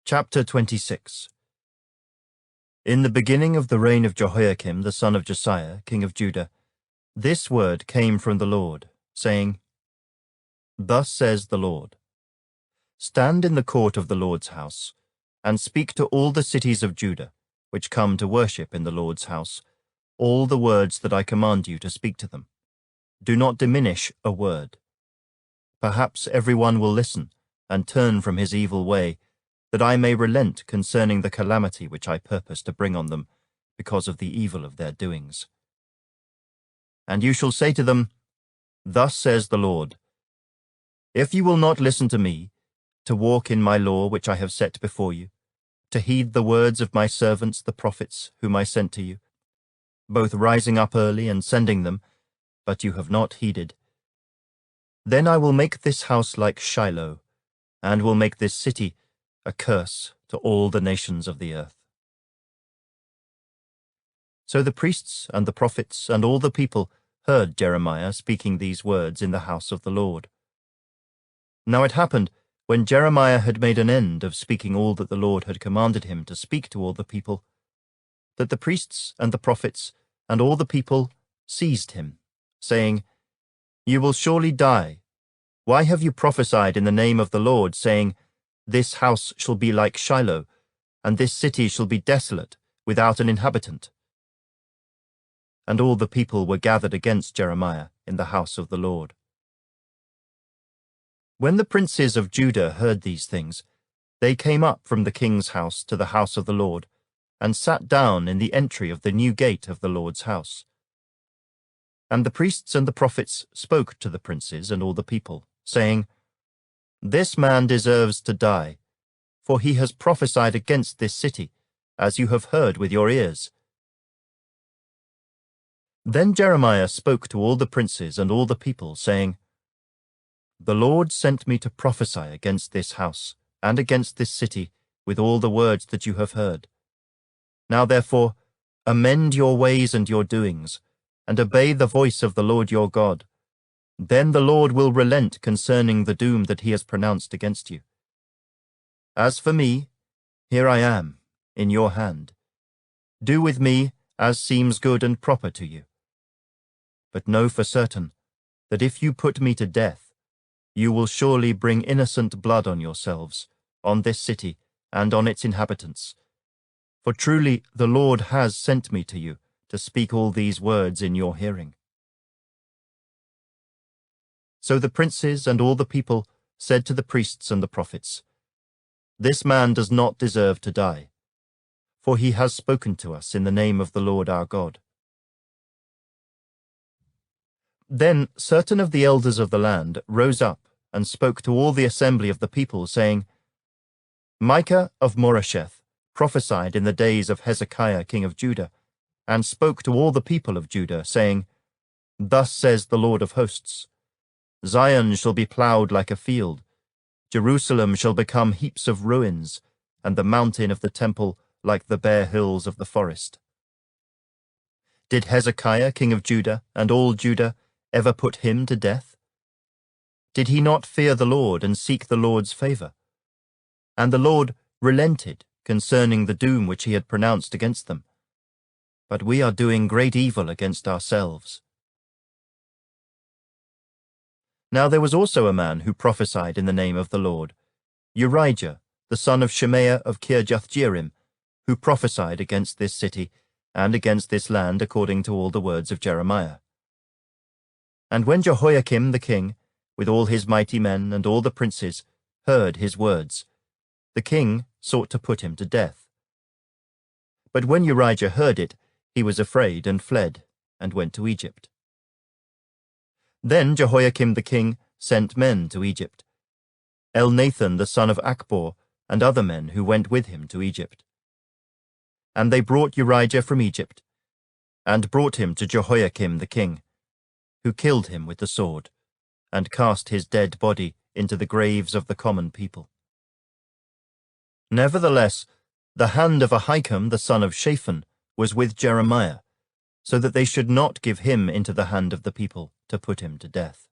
Chapter 26. In the beginning of the reign of Jehoiakim the son of Josiah, king of Judah, this word came from the Lord, saying, Thus says the Lord, Stand in the court of the Lord's house, and speak to all the cities of Judah, which come to worship in the Lord's house, all the words that I command you to speak to them. Do not diminish a word. Perhaps everyone will listen and turn from his evil way, that I may relent concerning the calamity which I purpose to bring on them, because of the evil of their doings. And you shall say to them, Thus says the Lord, If you will not listen to me, to walk in my law which I have set before you, to heed the words of my servants the prophets whom I sent to you, both rising up early and sending them, but you have not heeded, then I will make this house like Shiloh, and will make this city a curse to all the nations of the earth. So the priests and the prophets and all the people heard Jeremiah speaking these words in the house of the Lord. Now it happened, when Jeremiah had made an end of speaking all that the Lord had commanded him to speak to all the people, that the priests and the prophets and all the people seized him, saying, You will surely die. Why have you prophesied in the name of the Lord, saying, This house shall be like Shiloh, and this city shall be desolate, without an inhabitant? And all the people were gathered against Jeremiah in the house of the Lord. When the princes of Judah heard these things, they came up from the king's house to the house of the Lord, and sat down in the entry of the new gate of the Lord's house. And the priests and the prophets spoke to the princes and all the people, saying, This man deserves to die, for he has prophesied against this city, as you have heard with your ears. Then Jeremiah spoke to all the princes and all the people, saying, The Lord sent me to prophesy against this house and against this city with all the words that you have heard. Now therefore, amend your ways and your doings, and obey the voice of the Lord your God. Then the Lord will relent concerning the doom that he has pronounced against you. As for me, here I am, in your hand. Do with me as seems good and proper to you. But know for certain that if you put me to death, you will surely bring innocent blood on yourselves, on this city, and on its inhabitants. For truly the Lord has sent me to you to speak all these words in your hearing. So the princes and all the people said to the priests and the prophets, This man does not deserve to die, for he has spoken to us in the name of the Lord our God. Then certain of the elders of the land rose up and spoke to all the assembly of the people, saying, Micah of Moresheth prophesied in the days of Hezekiah king of Judah, and spoke to all the people of Judah, saying, Thus says the Lord of hosts, Zion shall be plowed like a field, Jerusalem shall become heaps of ruins, and the mountain of the temple like the bare hills of the forest. Did Hezekiah king of Judah and all Judah ever put him to death? Did he not fear the Lord and seek the Lord's favor? And the Lord relented concerning the doom which he had pronounced against them. But we are doing great evil against ourselves. Now there was also a man who prophesied in the name of the Lord, Urijah, the son of Shemaiah of Kirjath-jearim, who prophesied against this city and against this land according to all the words of Jeremiah. And when Jehoiakim the king, with all his mighty men and all the princes, heard his words, the king sought to put him to death. But when Urijah heard it, he was afraid and fled, and went to Egypt. Then Jehoiakim the king sent men to Egypt, Elnathan the son of Achbor, and other men who went with him to Egypt. And they brought Urijah from Egypt, and brought him to Jehoiakim the king, who killed him with the sword, and cast his dead body into the graves of the common people. Nevertheless, the hand of Ahikam the son of Shaphan was with Jeremiah, so that they should not give him into the hand of the people to put him to death.